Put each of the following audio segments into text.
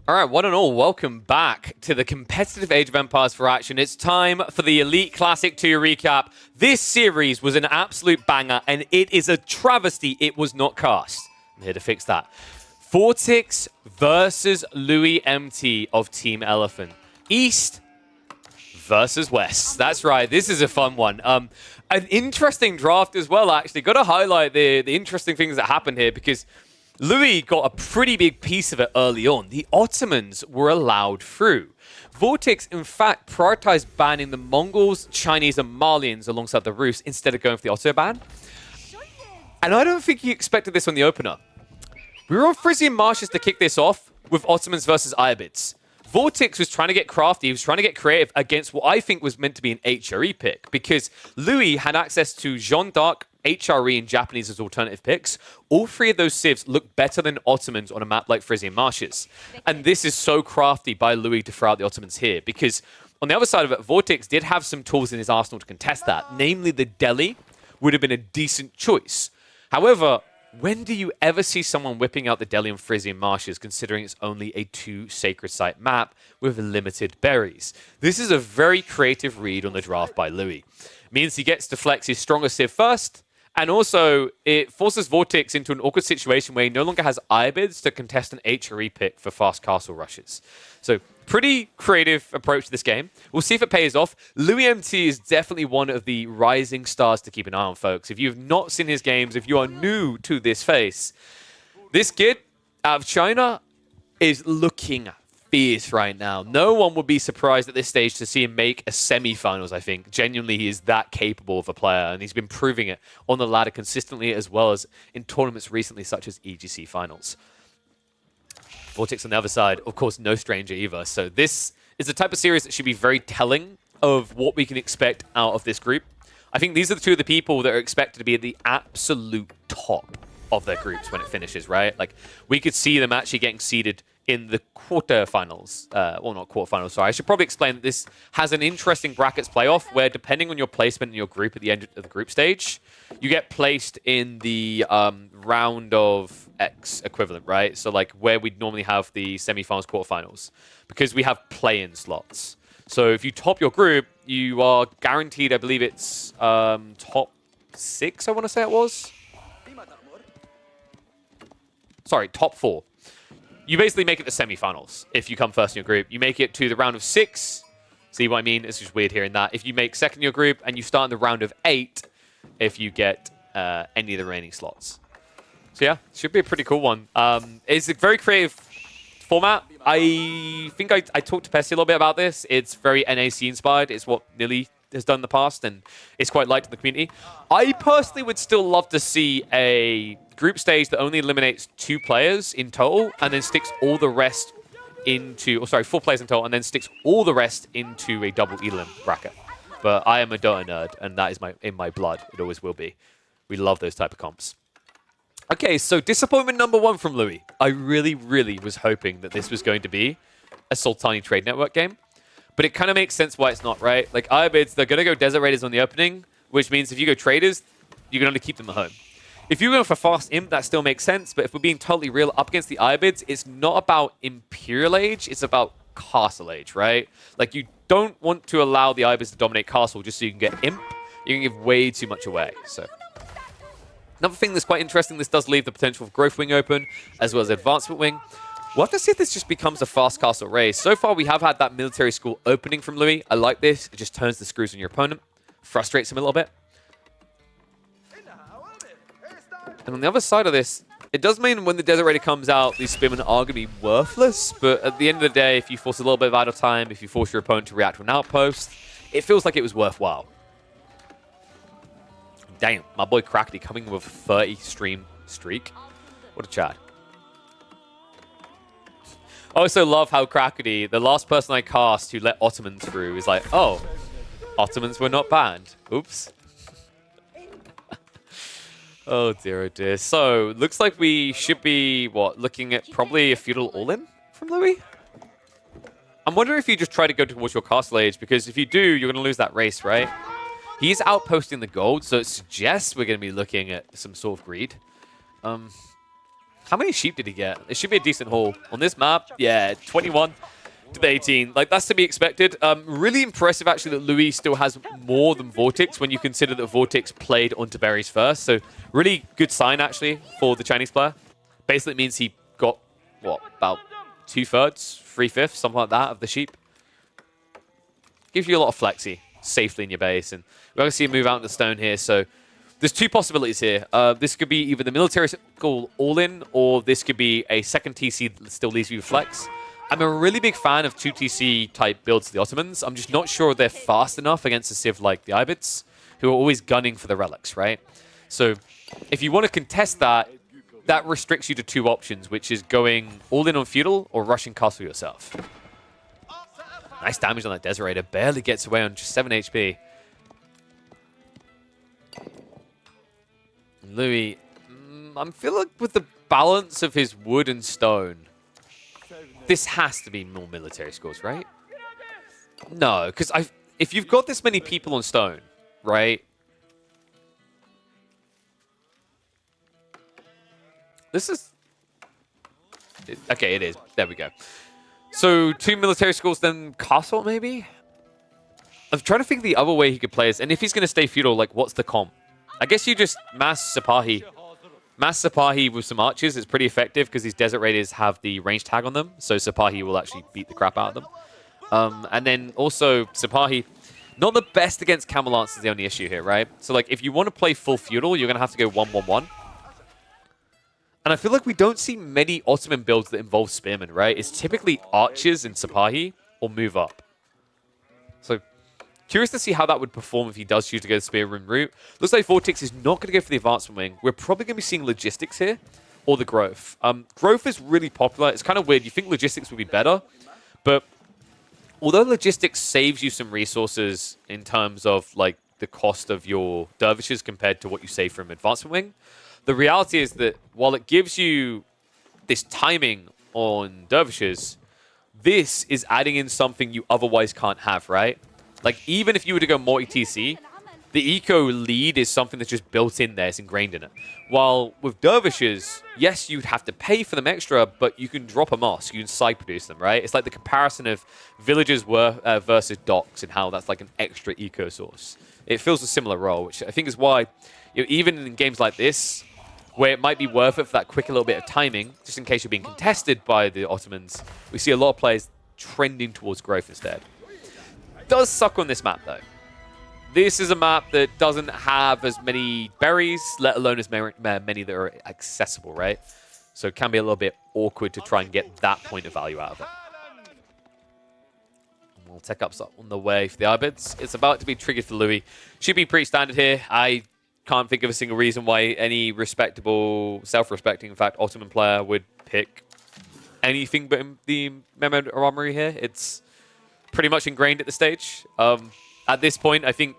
All right, one and all, welcome back to the competitive Age of Empires for action. It's time for the Elite Classic 2 recap. This series was an absolute banger, and it is a travesty it was not cast. I'm here to fix that. VortiX versus Louis MT of Team Elephant. East versus West. That's right, this is a fun one. An interesting draft as well, actually. Got to highlight the interesting things that happened here, because Louis got a pretty big piece of it early on. The Ottomans were allowed through. VortiX, in fact, prioritized banning the Mongols, Chinese, and Malians alongside the Rus instead of going for the Otto ban. And I don't think he expected this on the opener. We were on Frisian Marshes to kick this off with Ottomans versus Ayyubids. VortiX was trying to get crafty, he was trying to get creative against what I think was meant to be an HRE pick, because Louis had access to Jeanne D'Arc, HRE, and Japanese as alternative picks. All three of those civs look better than Ottomans on a map like Frisian Marshes. And this is so crafty by Louis to throw out the Ottomans here, because on the other side of it, VortiX did have some tools in his arsenal to contest that. Namely, the Delhi would have been a decent choice. However, when do you ever see someone whipping out the Delhi on Frisian Marshes, considering it's only a 2 sacred site map with limited berries? This is a very creative read on the draft by Louis. Means he gets to flex his stronger civ first, and also it forces VortiX into an awkward situation where he no longer has Ayyubids to contest an HRE pick for fast castle rushes. So pretty creative approach to this game. We'll see if it pays off. Louis MT is definitely one of the rising stars to keep an eye on, folks. If you've not seen his games, if you are new to this face, this kid out of China is looking fierce right now. No one would be surprised at this stage to see him make a semi-finals, I think. Genuinely, he is that capable of a player, and he's been proving it on the ladder consistently, as well as in tournaments recently, such as EGC Finals. VortiX on the other side, of course, no stranger either. So this is the type of series that should be very telling of what we can expect out of this group. I think these are the two of the people that are expected to be at the absolute top of their groups when it finishes, right? Like, we could see them actually getting seeded in the quarterfinals. Well, not quarterfinals, sorry. I should probably explain that this has an interesting brackets playoff where, depending on your placement in your group at the end of the group stage, you get placed in the round of X equivalent, right? So, like, where we'd normally have the semifinals, quarterfinals, because we have play-in slots. So if you top your group, you are guaranteed, I believe it's top 6, I want to say it was. Sorry, top 4. You basically make it to semifinals if you come first in your group. You make it to the round of 6. See what I mean? It's just weird hearing that. If you make second in your group, and you start in the round of 8 if you get any of the remaining slots. So yeah, should be a pretty cool one. It's a very creative format. I think I talked to Pesty a little bit about this. It's very NAC inspired. It's what Nilly has done in the past, and it's quite liked in the community. I personally would still love to see a group stage that only eliminates 2 players in total, and then sticks all the rest into, 4 players in total, and then sticks all the rest into a double elim bracket. But I am a Dota nerd, and that is in my blood. It always will be. We love those type of comps. Okay, so disappointment number 1 from Louis. I really, really was hoping that this was going to be a Sultanate Trade Network game. But it kind of makes sense why it's not, right? Like, Ayyubids, they're going to go Desert Raiders on the opening, which means if you go Traders, you can only keep them at home. If you go for Fast Imp, that still makes sense, but if we're being totally real, up against the Ayyubids, it's not about Imperial Age, it's about Castle Age, right? Like, you don't want to allow the Ayyubids to dominate Castle just so you can get Imp. You can give way too much away, so. Another thing that's quite interesting, this does leave the potential for Growth Wing open, as well as Advancement Wing. We'll have to see if this just becomes a fast castle race. So far, we have had that military school opening from Louis. I like this. It just turns the screws on your opponent, frustrates him a little bit. And on the other side of this, it does mean when the Desert Raider comes out, these Spearmen are going to be worthless. But at the end of the day, if you force a little bit of idle time, if you force your opponent to react to an outpost, it feels like it was worthwhile. Damn, my boy Crackety coming with a 30 stream streak. What a Chad. I also love how Crackety, the last person I cast who let Ottomans through, is like, oh, Ottomans were not banned. Oops. Oh dear, oh dear. So, looks like we should be, looking at probably a feudal all-in from Louis? I'm wondering if you just try to go towards your castle age, because if you do, you're going to lose that race, right? He's outposting the gold, so it suggests we're going to be looking at some sort of greed. How many sheep did he get? It should be a decent haul. On this map, yeah, 21 to the 18. Like, that's to be expected. Really impressive, actually, that Louis still has more than VortiX when you consider that VortiX played onto berries first. So, really good sign, actually, for the Chinese player. Basically, it means he got, what, about 2/3, 3/5, something like that, of the sheep. Gives you a lot of flexi safely in your base. And we're going to see him move out in the stone here. So, there's two possibilities here. This could be either the military goal all-in, or this could be a second TC that still leaves you with flex. I'm a really big fan of 2 TC type builds to the Ottomans. I'm just not sure they're fast enough against a civ like the Ayyubids, who are always gunning for the relics, right? So if you want to contest that, that restricts you to two options, which is going all-in on feudal or rushing castle yourself. Nice damage on that Deserator. Barely gets away on just 7 HP. Louis, I feel like with the balance of his wood and stone, this has to be more military scores, right? No, because if you've got this many people on stone, right? This is... Okay, it is. There we go. So, 2 military scores, then castle, maybe? I'm trying to think the other way he could play this. And if he's going to stay feudal, like, what's the comp? I guess you just mass Sipahi. Mass Sipahi with some archers is pretty effective because these Desert Raiders have the range tag on them. So Sipahi will actually beat the crap out of them. And then also Sipahi, not the best against Camel Lance is the only issue here, right? So like if you want to play full feudal, you're going to have to go 1-1-1. And I feel like we don't see many Ottoman builds that involve spearmen, right? It's typically archers and Sipahi or move up. So curious to see how that would perform if he does choose to go the spearman route. Looks like VortiX is not going to go for the advancement wing. We're probably going to be seeing logistics here or the growth. Growth is really popular. It's kind of weird. You think logistics would be better, but although logistics saves you some resources in terms of like the cost of your dervishes compared to what you save from advancement wing, the reality is that while it gives you this timing on dervishes, this is adding in something you otherwise can't have, right? Like, even if you were to go multi-TC, the eco lead is something that's just built in there. It's ingrained in it. While with dervishes, yes, you'd have to pay for them extra, but you can drop a mosque. You can side produce them, right? It's like the comparison of villagers versus docks and how that's like an extra eco source. It fills a similar role, which I think is why, you know, even in games like this, where it might be worth it for that quick little bit of timing, just in case you're being contested by the Ottomans, we see a lot of players trending towards growth instead. Does suck on this map, though. This is a map that doesn't have as many berries, let alone as many that are accessible, right? So it can be a little bit awkward to try and get that point of value out of it. We'll tech ups on the way for the Ayyubids. It's about to be triggered for Louis. Should be pretty standard here. I can't think of a single reason why any respectable, self-respecting, in fact, Ottoman player would pick anything but the Mehmed Armory here. It's pretty much ingrained at the stage. At this point, I think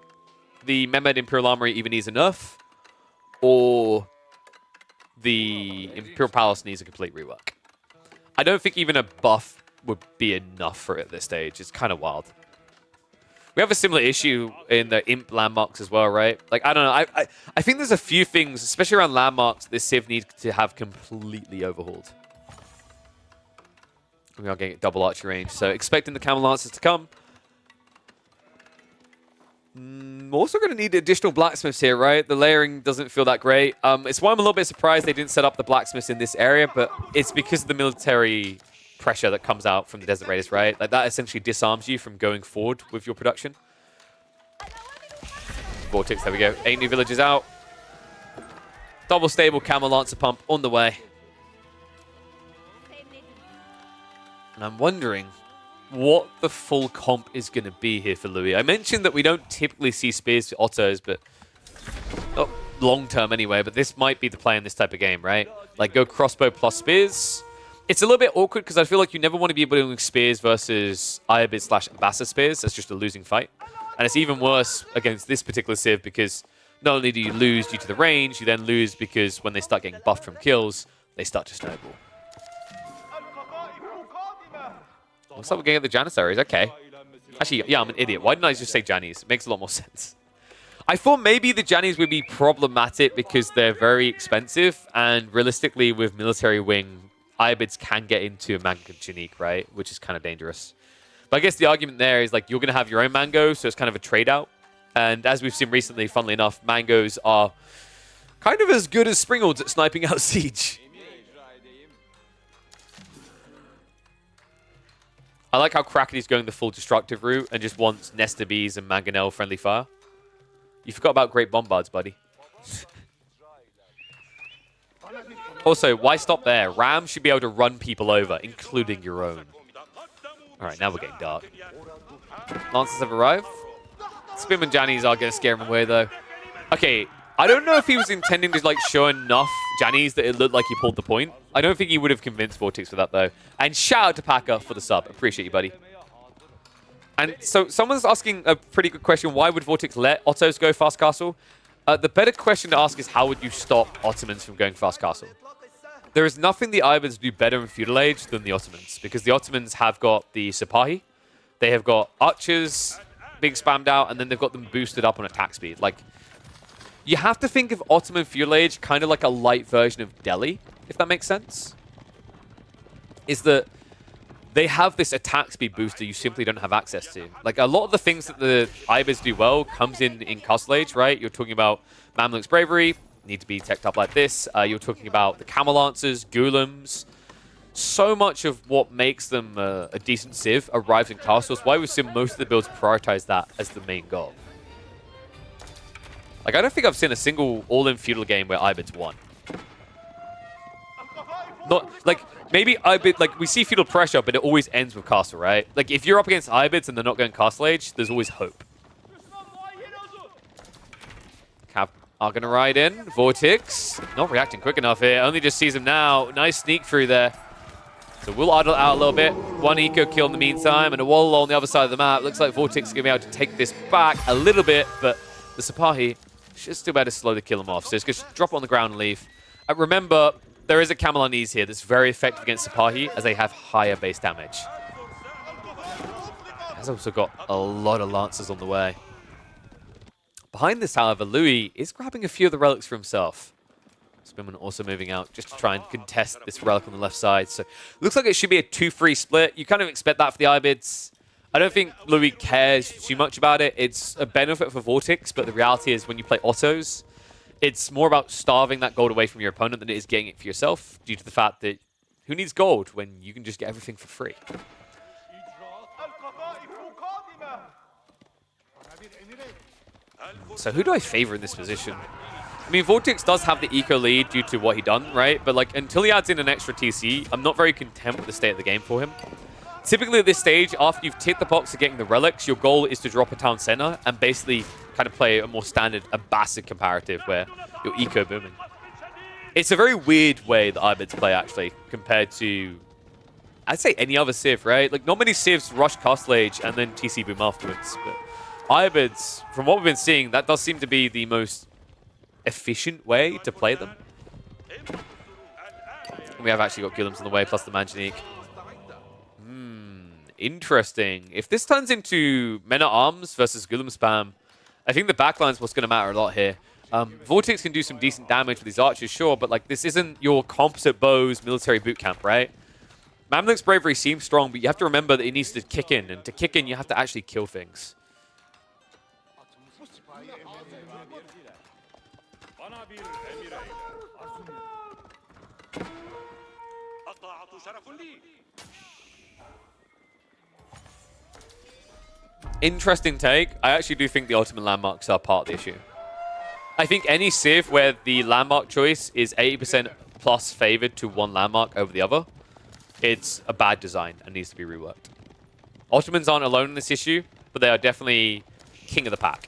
the Mehmed Imperial Armory either needs enough or the Imperial Palace needs a complete rework. I don't think even a buff would be enough for it at this stage. It's kind of wild. We have a similar issue in the Imp landmarks as well, right? Like, I don't know. I think there's a few things, especially around landmarks, this Civ needs to have completely overhauled. We are getting double archery range, so expecting the Camel Lancers to come. Also going to need additional blacksmiths here, right? The layering doesn't feel that great. It's why I'm a little bit surprised they didn't set up the blacksmiths in this area, but it's because of the military pressure that comes out from the Desert Raiders, right? Like, that essentially disarms you from going forward with your production. VortiX, there we go. 8 new villages out. Double stable Camel Lancer pump on the way. And I'm wondering what the full comp is going to be here for Louis. I mentioned that we don't typically see spears for Ottos, but long-term anyway, but this might be the play in this type of game, right? Like, go crossbow plus spears. It's a little bit awkward because I feel like you never want to be doing spears versus Ayyubid / Abbasid spears. That's just a losing fight. And it's even worse against this particular Civ because not only do you lose due to the range, you then lose because when they start getting buffed from kills, they start to snowball. Looks like we're getting at the Janissaries. Okay. Actually, yeah, I'm an idiot. Why didn't I just say Jannies? It makes a lot more sense. I thought maybe the Jannies would be problematic because they're very expensive, and realistically, with military wing, Ayubids can get into a Mango Janique, right? Which is kind of dangerous. But I guess the argument there is like you're going to have your own Mango, so it's kind of a trade-out. And as we've seen recently, funnily enough, Mangos are kind of as good as Springalds at sniping out Siege. I like how Crackety's going the full destructive route and just wants Nesta Bees and Mangonel friendly fire. You forgot about Great Bombards, buddy. Also, why stop there? Ram should be able to run people over, including your own. Alright, now we're getting dark. Lancers have arrived. Spim and Jannies are going to scare him away, though. Okay, I don't know if he was intending to like show enough Jannies that it looked like he pulled the point. I don't think he would have convinced VortiX with that, though. And shout out to Packer for the sub. Appreciate you, buddy. And so someone's asking a pretty good question. Why would VortiX let Ottos go fast castle? The better question to ask is how would you stop Ottomans from going fast castle? There is nothing the Ayyubids do better in Feudal Age than the Ottomans, because the Ottomans have got the Sipahi, they have got archers being spammed out, and then they've got them boosted up on attack speed. Like, you have to think of Ottoman Feudal Age kind of like a light version of Delhi, if that makes sense. Is that they have this attack speed booster you simply don't have access to. Like, a lot of the things that the Ayyubids do well comes in Castle Age, right? You're talking about Mamluk's Bravery, need to be teched up like this. You're talking about the Camel Lancers, Ghulams. So much of what makes them a decent civ arrives in castles. Why we've seen most of the builds prioritize that as the main goal. Like, I don't think I've seen a single all-in feudal game where Ayyubids won. Not, like, maybe Ayyubid, like, we see feudal pressure, but it always ends with castle, right? Like, if you're up against Ayyubids and they're not going Castle Age, there's always hope. Cap are going to ride in. VortiX, not reacting quick enough here. Only just sees him now. Nice sneak through there. So we'll idle out a little bit. One eco kill in the meantime, and a wall on the other side of the map. Looks like VortiX is going to be able to take this back a little bit, but the Sipahi should still be able to slowly kill him off. So it's going to drop on the ground and leave. Remember, there is a Camel on Knees here that's very effective against Sipahi, as they have higher base damage. Has also got a lot of Lancers on the way. Behind this, however, Louis is grabbing a few of the relics for himself. Spinman also moving out just to try and contest this relic on the left side. So looks like it should be a 2-3 split. You kind of expect that for the Ayyubids. I don't think Louis cares too much about it. It's a benefit for VortiX, but the reality is when you play Ottos, it's more about starving that gold away from your opponent than it is getting it for yourself, due to the fact that who needs gold when you can just get everything for free? So who do I favor in this position? I mean, VortiX does have the eco lead due to what he done, right? But like, until he adds in an extra TC, I'm not very content with the state of the game for him. Typically at this stage, after you've ticked the box of getting the relics, your goal is to drop a town center and basically kind of play a more standard Abbasid comparative where you're eco booming. It's a very weird way that Ayyubids play, actually, compared to, I'd say, any other civ, right? Like, not many civs rush Castle Age and then TC boom afterwards. But Ayyubids, from what we've been seeing, that does seem to be the most efficient way to play them. We have actually got Ghulams on the way, plus the Manjanique. Interesting. If this turns into Men-at-Arms versus Ghulam spam, I think the backline is what's going to matter a lot here. VortiX can do some decent damage with these archers, sure, but like this isn't your composite bows military boot camp, right? Mamluk's Bravery seems strong, but you have to remember that it needs to kick in, and to kick in, you have to actually kill things. Interesting take. I actually do think the Ottoman landmarks are part of the issue. I think any civ where the landmark choice is 80% plus favored to one landmark over the other, it's a bad design and needs to be reworked. Ottomans aren't alone in this issue, but they are definitely king of the pack.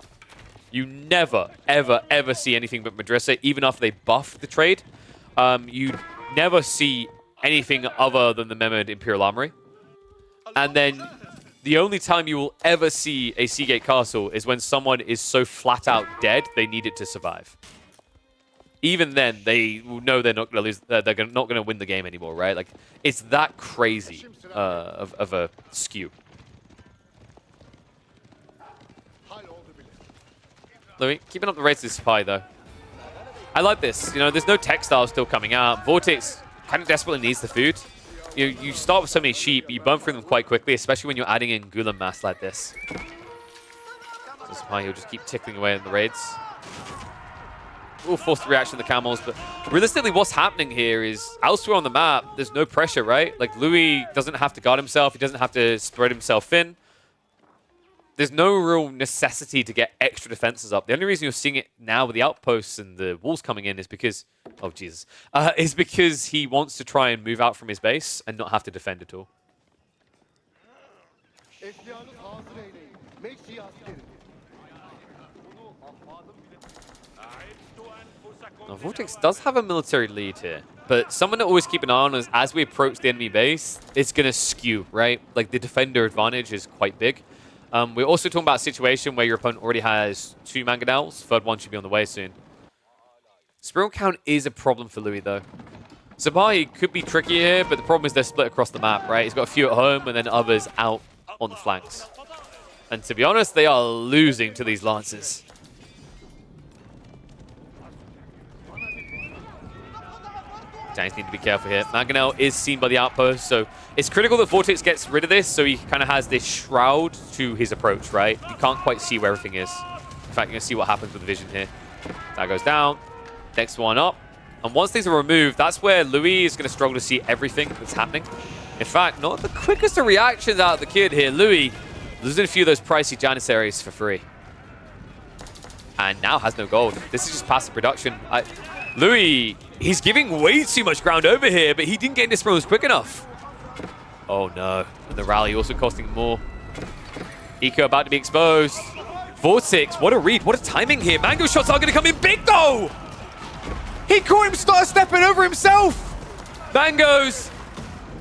You never, ever, ever see anything but Madrasa, even after they buff the trade. You never see anything other than the Mehmed Imperial Armory. And then the only time you will ever see a Seagate Castle is when someone is so flat out dead, they need it to survive. Even then, they know they're not going to lose. They're not going to win the game anymore, right? Like, it's that crazy of a skew. Louis. Keeping up the rates of supply, though. I like this. You know, there's no textile still coming out. VortiX kind of desperately needs the food. You start with so many sheep, you burn through them quite quickly, especially when you're adding in Gulam mass like this. So supply, he'll just keep tickling away in the raids. We'll force the reaction of the camels, but realistically what's happening here is elsewhere on the map, there's no pressure, right? Like, Louis doesn't have to guard himself. He doesn't have to spread himself thin. There's no real necessity to get extra defenses up. The only reason you're seeing it now with the outposts and the walls coming in is because, oh Jesus, is because he wants to try and move out from his base and not have to defend at all. Now, VortiX does have a military lead here, but someone to always keep an eye on is as we approach the enemy base, it's going to skew, right? Like, the defender advantage is quite big. We're also talking about a situation where your opponent already has 2 mangonels. Third one should be on the way soon. Sparrow count is a problem for Louis, though. Sabahi could be tricky here, but the problem is they're split across the map, right? He's got a few at home and then others out on the flanks. And to be honest, they are losing to these lances. Giants need to be careful here. Mangonel is seen by the outpost, so it's critical that VortiX gets rid of this so he kind of has this shroud to his approach, right? You can't quite see where everything is. In fact, you're going to see what happens with the vision here. That goes down. Next one up. And once these are removed, that's where Louis is going to struggle to see everything that's happening. In fact, not the quickest of reactions out of the kid here. Louis losing a few of those pricey Janissaries for free. And now has no gold. This is just passive production. Louis, he's giving way too much ground over here, but he didn't get into spawns quick enough. Oh no. And the rally also costing more. Eco about to be exposed. VortiX, what a read. What a timing here. Mango shots are going to come in big though. He caught him start stepping over himself. Mangoes,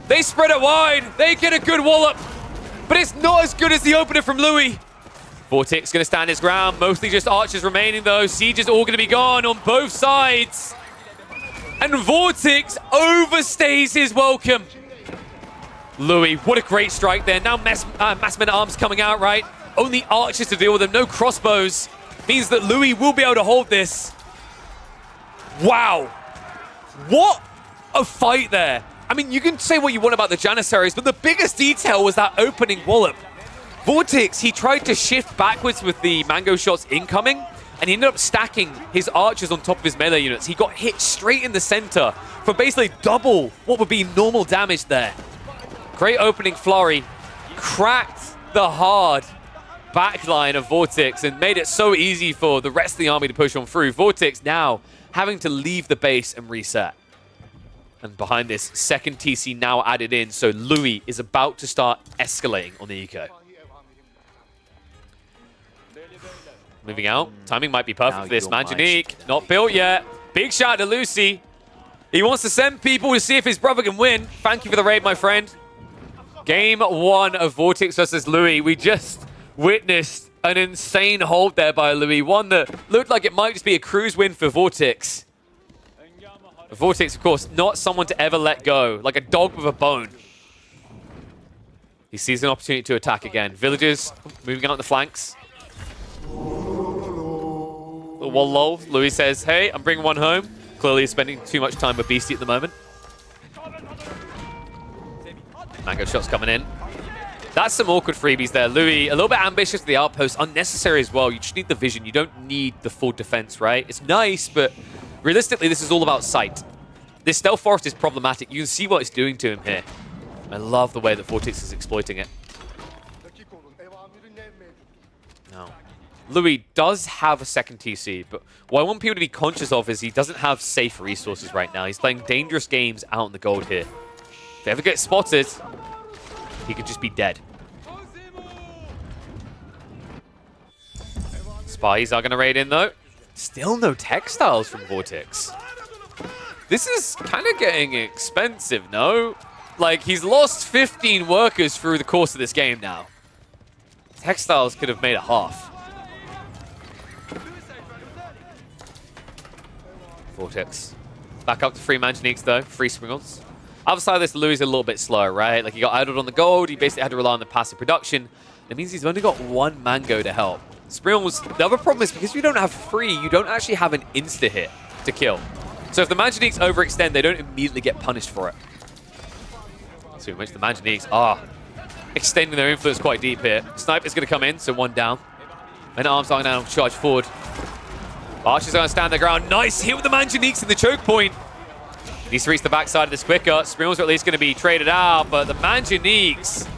they spread it wide. They get a good wallop, but it's not as good as the opener from Louis. VortiX going to stand his ground. Mostly just archers remaining, though. Siege is all going to be gone on both sides. And VortiX overstays his welcome. Louis, what a great strike there. Now massmen arms coming out, right? Only archers to deal with them. No crossbows. Means that Louis will be able to hold this. Wow. What a fight there. I mean, you can say what you want about the Janissaries, but the biggest detail was that opening wallop. VortiX, he tried to shift backwards with the mango shots incoming, and he ended up stacking his archers on top of his melee units. He got hit straight in the center for basically double what would be normal damage there. Great opening flurry. Cracked the hard backline of VortiX and made it so easy for the rest of the army to push on through. VortiX now having to leave the base and reset. And behind this, second TC now added in, so Louis is about to start escalating on the eco. Moving out. Timing might be perfect for this. Manjanique, not built yet. Big shout to Lucy. He wants to send people to see if his brother can win. Thank you for the raid, my friend. Game 1 of VortiX versus Louis. We just witnessed an insane hold there by Louis. One that looked like it might just be a cruise win for VortiX. VortiX, of course, not someone to ever let go. Like a dog with a bone. He sees an opportunity to attack again. Villagers moving out the flanks. Well, lol. Louis says, hey, I'm bringing one home. Clearly he's spending too much time with Beastie at the moment. Mango shots coming in. That's some awkward freebies there. Louis, a little bit ambitious with the outpost. Unnecessary as well. You just need the vision. You don't need the full defense, right? It's nice, but realistically, this is all about sight. This stealth forest is problematic. You can see what it's doing to him here. I love the way that VortiX is exploiting it. No. Louis does have a second TC, but what I want people to be conscious of is he doesn't have safe resources right now. He's playing dangerous games out in the gold here. If he ever gets spotted, he could just be dead. Spies are going to raid in, though. Still no textiles from VortiX. This is kind of getting expensive, no? Like, he's lost 15 workers through the course of this game now. Textiles could have made a half. VortiX. Back up to 3 Manjaniques, though. 3 Springles. Other side of this, Louis is a little bit slower, right? Like, he got idled on the gold. He basically had to rely on the passive production. That means he's only got 1 mango to help. Springles, the other problem is because you don't have free, you don't actually have an insta-hit to kill. So if the Manjaniques overextend, they don't immediately get punished for it. So in which the Manjaniques are extending their influence quite deep here. Snipe is going to come in, so 1 down. And arms are now charge forward. Marshes are going to stand their ground. Nice hit with the Manjaniques in the choke point. Needs to reach the backside of this quicker. Springles are at least going to be traded out, but the Manjaniques...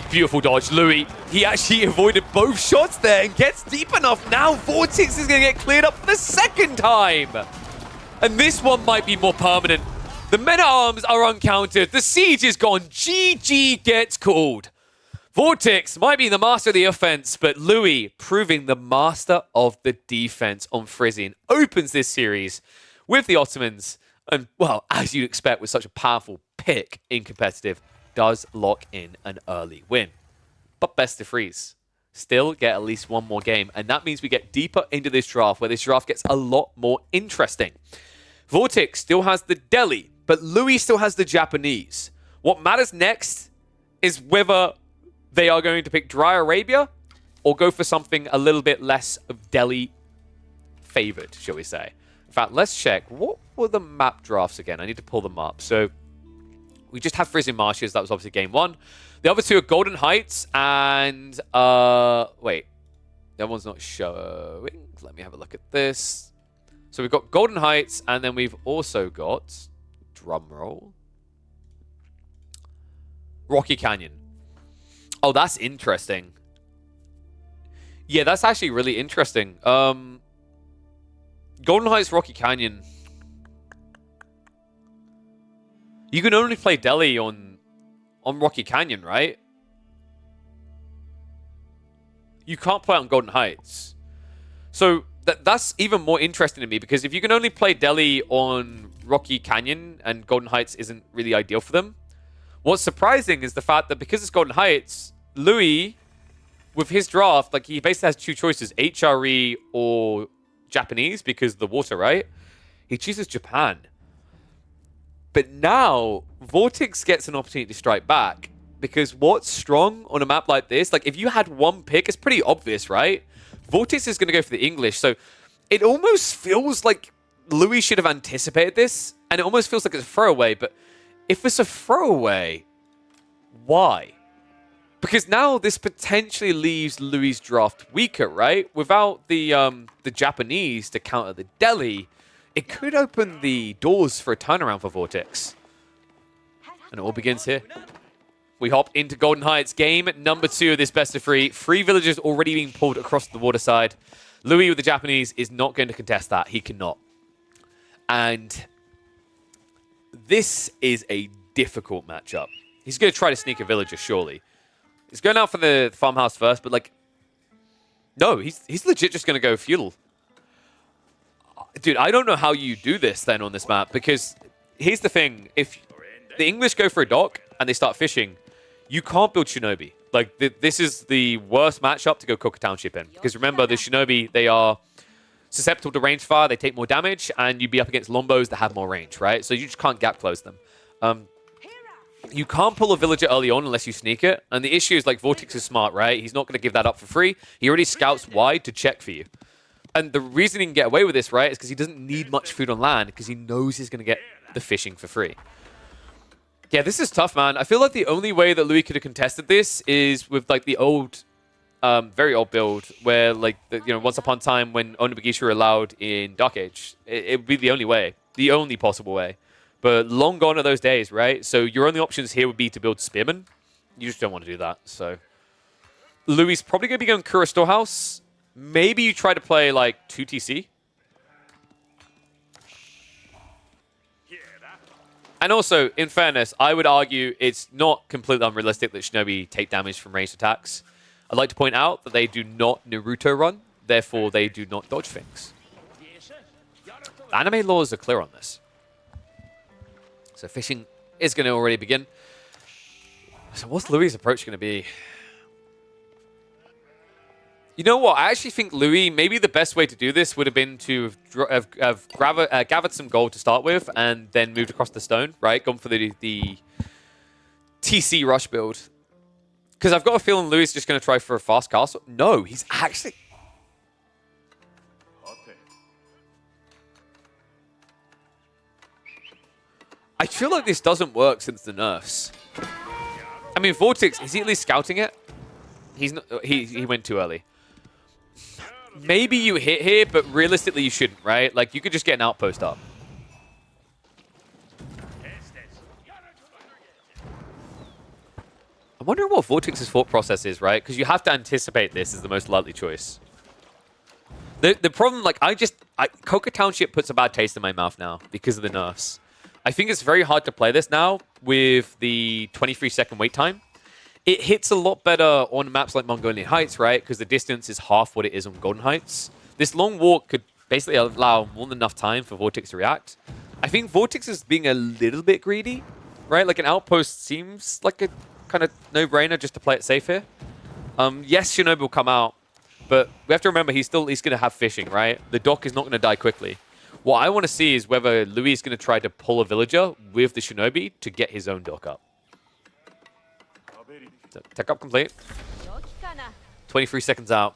Beautiful dodge. Louis, he actually avoided both shots there and gets deep enough. Now VortiX is going to get cleared up for the 2nd time. And this one might be more permanent. The men-at-arms are uncounted. The siege is gone. GG gets called. VortiX might be the master of the offense, but Louis proving the master of the defense on Frisian opens this series with the Ottomans. And, well, as you'd expect with such a powerful pick in competitive, does lock in an early win. But best of threes. Still get at least 1 more game, and that means we get deeper into this draft, where this draft gets a lot more interesting. VortiX still has the Delhi, but Louis still has the Japanese. What matters next is whether they are going to pick Dry Arabia or go for something a little bit less of Delhi favored, shall we say. In fact, let's check. What were the map drafts again? I need to pull them up. So we just have Frisian Marshes. That was obviously game 1. The other 2 are Golden Heights and... wait. That one's not showing. Let me have a look at this. So we've got Golden Heights, and then we've also got... Drumroll. Rocky Canyon. Oh, that's interesting. Yeah, that's actually really interesting. Golden Heights, Rocky Canyon... You can only play Delhi on Rocky Canyon, right? You can't play on Golden Heights. So that's even more interesting to me, because if you can only play Delhi on Rocky Canyon and Golden Heights isn't really ideal for them, what's surprising is the fact that because it's Golden Heights, Louis, with his draft, like he basically has 2 choices, HRE or Japanese, because of the water, right? He chooses Japan. But now, VortiX gets an opportunity to strike back, because what's strong on a map like this, like if you had 1 pick, it's pretty obvious, right? VortiX is going to go for the English, so it almost feels like Louis should have anticipated this, and it almost feels like it's a throwaway, but if it's a throwaway, why? Because now this potentially leaves Louis' draft weaker, right? Without the Japanese to counter the Delhi, it could open the doors for a turnaround for VortiX. And it all begins here. We hop into Golden Heights, game number 2 of this best of 3. 3 villagers already being pulled across the water side. Louis with the Japanese is not going to contest that. He cannot. And this is a difficult matchup. He's going to try to sneak a villager, surely. He's going out for the farmhouse first, but like... No, he's legit just going to go feudal. Dude, I don't know how you do this then on this map, because here's the thing. If the English go for a dock and they start fishing, you can't build Shinobi. Like, this is the worst matchup to go cook a township in. Because remember, the Shinobi, they are susceptible to range fire, they take more damage, and you'd be up against Lombos that have more range, right? So you just can't gap close them. You can't pull a villager early on unless you sneak it. And the issue is, like, VortiX is smart, right? He's not going to give that up for free. He already scouts wide to check for you. And the reason he can get away with this, right, is because he doesn't need much food on land, because he knows he's going to get the fishing for free. Yeah, this is tough, man. I feel like the only way that Louis could have contested this is with, like, the old, very old build, where, like, once upon a time when Onabagisha were allowed in Dark Age. It would be the only way. The only possible way. But long gone are those days, right? So your only options here would be to build Spearmen. You just don't want to do that, so... Louis probably going to be going Kura Storehouse. Maybe you try to play, like, 2 TC. And also, in fairness, I would argue it's not completely unrealistic that Shinobi take damage from ranged attacks. I'd like to point out that they do not Naruto run, therefore they do not dodge things. Anime laws are clear on this. So fishing is going to already begin. So what's Louis' approach going to be? You know what? I actually think Louis, maybe the best way to do this would have been to have gathered some gold to start with and then moved across the stone, right? Gone for the TC rush build. Because I've got a feeling Louis is just going to try for a fast castle. No, he's actually... I feel like this doesn't work since the nerfs. I mean, VortiX, is he at least scouting it? He's not, he went too early. Maybe you hit here, but realistically you shouldn't, right? Like, you could just get an outpost up. I'm wondering what VortiX's thought process is, right? Because you have to anticipate this as the most likely choice. The problem, like, Coca Township puts a bad taste in my mouth now because of the nerfs. I think it's very hard to play this now with the 23-second wait time. It hits a lot better on maps like Mongolian Heights, right? Because the distance is half what it is on Golden Heights. This long walk could basically allow more than enough time for VortiX to react. I think VortiX is being a little bit greedy, right? Like, an outpost seems like a kind of no-brainer just to play it safe here. Yes, Shinobi will come out, but we have to remember he's still at least going to have fishing, right? The dock is not going to die quickly. What I want to see is whether Louis is going to try to pull a villager with the Shinobi to get his own dock up. So, tech up complete. 23 seconds out.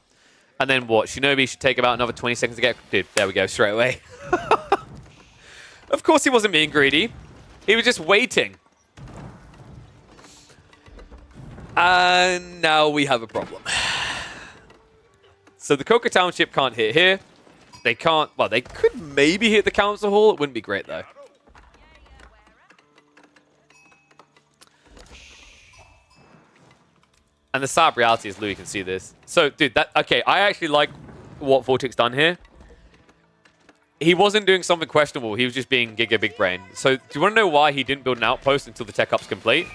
And then what? Shinobi should take about another 20 seconds to get... Dude, there we go, straight away. Of course he wasn't being greedy. He was just waiting. And now we have a problem. So the Coca Township can't hit here. They can't... Well, they could maybe hit the Council Hall. It wouldn't be great, though. And the sad reality is Louis can see this. So, dude, okay, I actually like what VortiX done here. He wasn't doing something questionable. He was just being Giga Big Brain. So, do you want to know why he didn't build an outpost until the tech up's complete?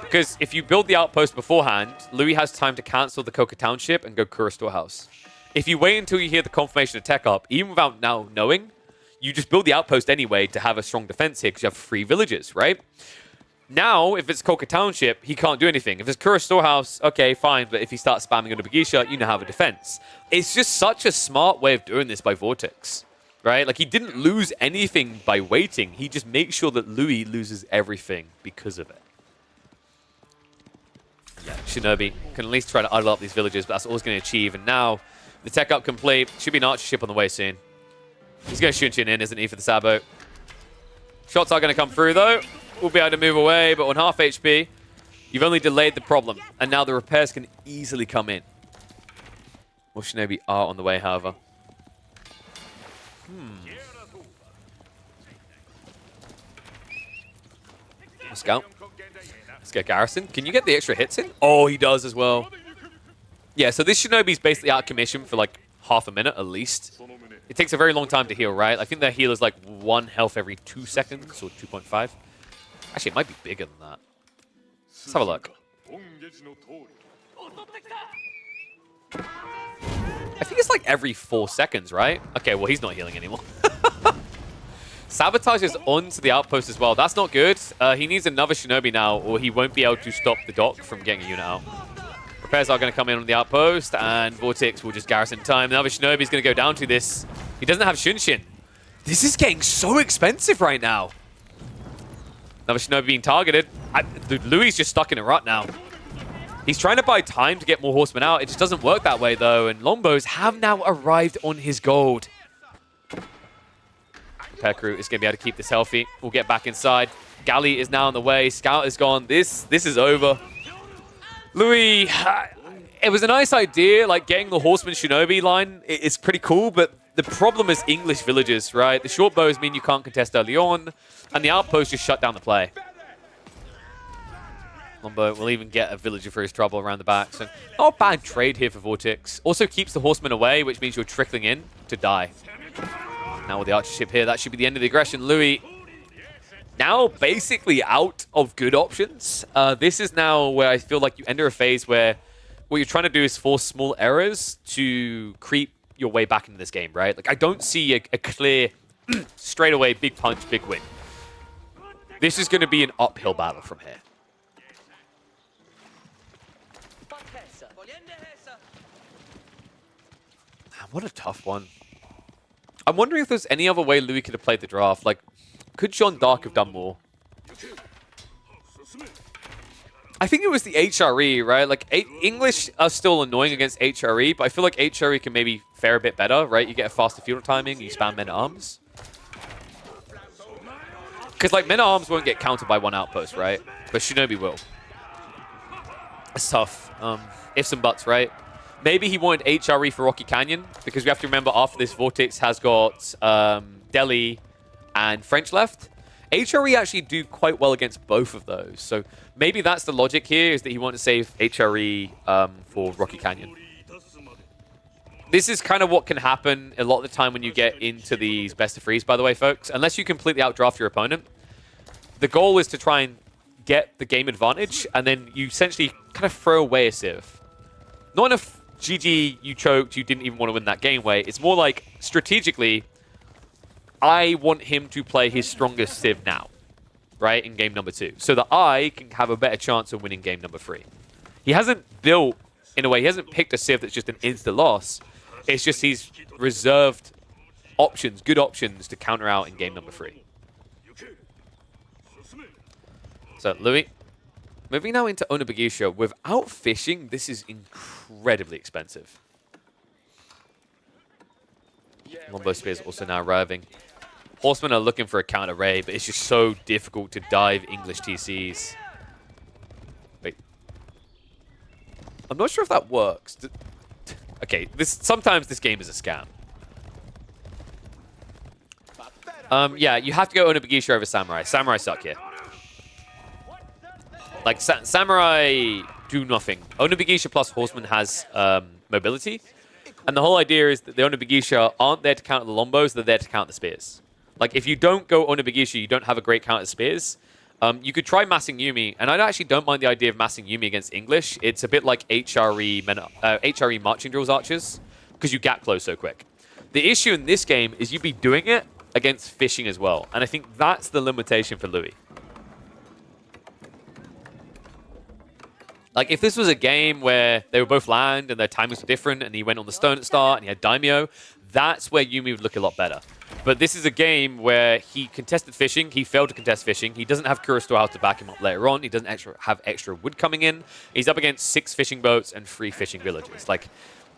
Because if you build the outpost beforehand, Louis has time to cancel the Coca Township and go Kura Storehouse. If you wait until you hear the confirmation of tech up, even without now knowing, you just build the outpost anyway to have a strong defense here because you have 3 villages, right? Now, if it's Coca Township, he can't do anything. If it's Kura Storehouse, okay, fine. But if he starts spamming under Bagisha, you now have a defense. It's just such a smart way of doing this by VortiX, right? Like, he didn't lose anything by waiting. He just makes sure that Louis loses everything because of it. Yeah, Shinobi can at least try to idle up these villages, but that's all he's going to achieve. And now, the tech up complete. Should be an archer ship on the way soon. He's going to Shunshin in, isn't he, for the Sabo? Shots are going to come through, though. We'll be able to move away, but on half HP, you've only delayed the problem. And now the repairs can easily come in. More Shinobi are on the way, however. Scout. Let's get Garrison. Can you get the extra hits in? Oh, he does as well. Yeah, so this Shinobi's basically out of commission for like half a minute at least. It takes a very long time to heal, right? I think their heal is like 1 health every 2 seconds or 2.5. Actually, it might be bigger than that. Let's have a look. I think it's like every 4 seconds, right? Okay, well, he's not healing anymore. Sabotage is onto the outpost as well. That's not good. He needs another Shinobi now, or he won't be able to stop the dock from getting a unit out. Repairs are going to come in on the outpost, and VortiX will just garrison time. Another Shinobi is going to go down to this. He doesn't have Shunshin. This is getting so expensive right now. Another Shinobi being targeted. Louis is just stuck in a rut now. He's trying to buy time to get more horsemen out. It just doesn't work that way, though. And longbows have now arrived on his gold. Repair crew is going to be able to keep this healthy. We'll get back inside. Galley is now on the way. Scout is gone. This is over. Louis, it was a nice idea, like getting the horseman Shinobi line. It's pretty cool, but the problem is English villages, right? The short bows mean you can't contest early on, and the outpost just shut down the play. Lombo will even get a villager for his trouble around the back. So not a bad trade here for VortiX. Also keeps the horsemen away, which means you're trickling in to die. Now with the archer ship here, that should be the end of the aggression. Louis now basically out of good options. This is now where I feel like you enter a phase where what you're trying to do is force small errors to creep your way back into this game, right? Like, I don't see a clear, straight away, big punch, big win. This is going to be an uphill battle from here. What a tough one. I'm wondering if there's any other way Louis could have played the draft. Like, could Jeanne D'Arc have done more? I think it was the HRE, right? Like, English are still annoying against HRE, but I feel like HRE can maybe fare a bit better, right? You get a faster funeral timing, you spam men at arms. Because, like, men-at-arms won't get countered by one outpost, right? But Shinobi will. It's tough. Ifs and buts, right? Maybe he wanted HRE for Rocky Canyon, because we have to remember after this, VortiX has got Delhi and French left. HRE actually do quite well against both of those. So maybe that's the logic here, is that he wanted to save HRE for Rocky Canyon. This is kind of what can happen a lot of the time when you get into these best of threes, by the way, folks. Unless you completely outdraft your opponent, the goal is to try and get the game advantage, and then you essentially kind of throw away a civ. Not enough GG, you choked, you didn't even want to win that game way. It's more like, strategically, I want him to play his strongest civ now, right, in game number 2, so that I can have a better chance of winning game number 3. He hasn't built, in a way, he hasn't picked a civ that's just an instant loss. It's just he's reserved options, good options, to counter out in game number 3. So, Louis, moving now into Onobagisha. Without fishing, this is incredibly expensive. Longbow Spears also now arriving. Horsemen are looking for a counter raid, but it's just so difficult to dive English TCs. Wait. I'm not sure if that works. Okay, sometimes this game is a scam. Yeah, you have to go Onobagisha over Samurai. Samurai suck here. Like, Samurai do nothing. Onobagisha plus Horseman has mobility. And the whole idea is that the Onobagisha aren't there to counter the Lombos, they're there to counter the Spears. Like, if you don't go Onobagisha, you don't have a great counter Spears. You could try massing Yumi, and I actually don't mind the idea of massing Yumi against English. It's a bit like HRE marching drills archers, because you gap close so quick. The issue in this game is you'd be doing it against fishing as well, and I think that's the limitation for Louis. Like, if this was a game where they were both land and their timings were different and he went on the stone at the start and he had Daimyo, that's where Yumi would look a lot better. But this is a game where he contested fishing, he failed to contest fishing, he doesn't have Kura Storehouse to back him up later on, he doesn't have extra wood coming in, he's up against 6 fishing boats and 3 fishing villages. Like,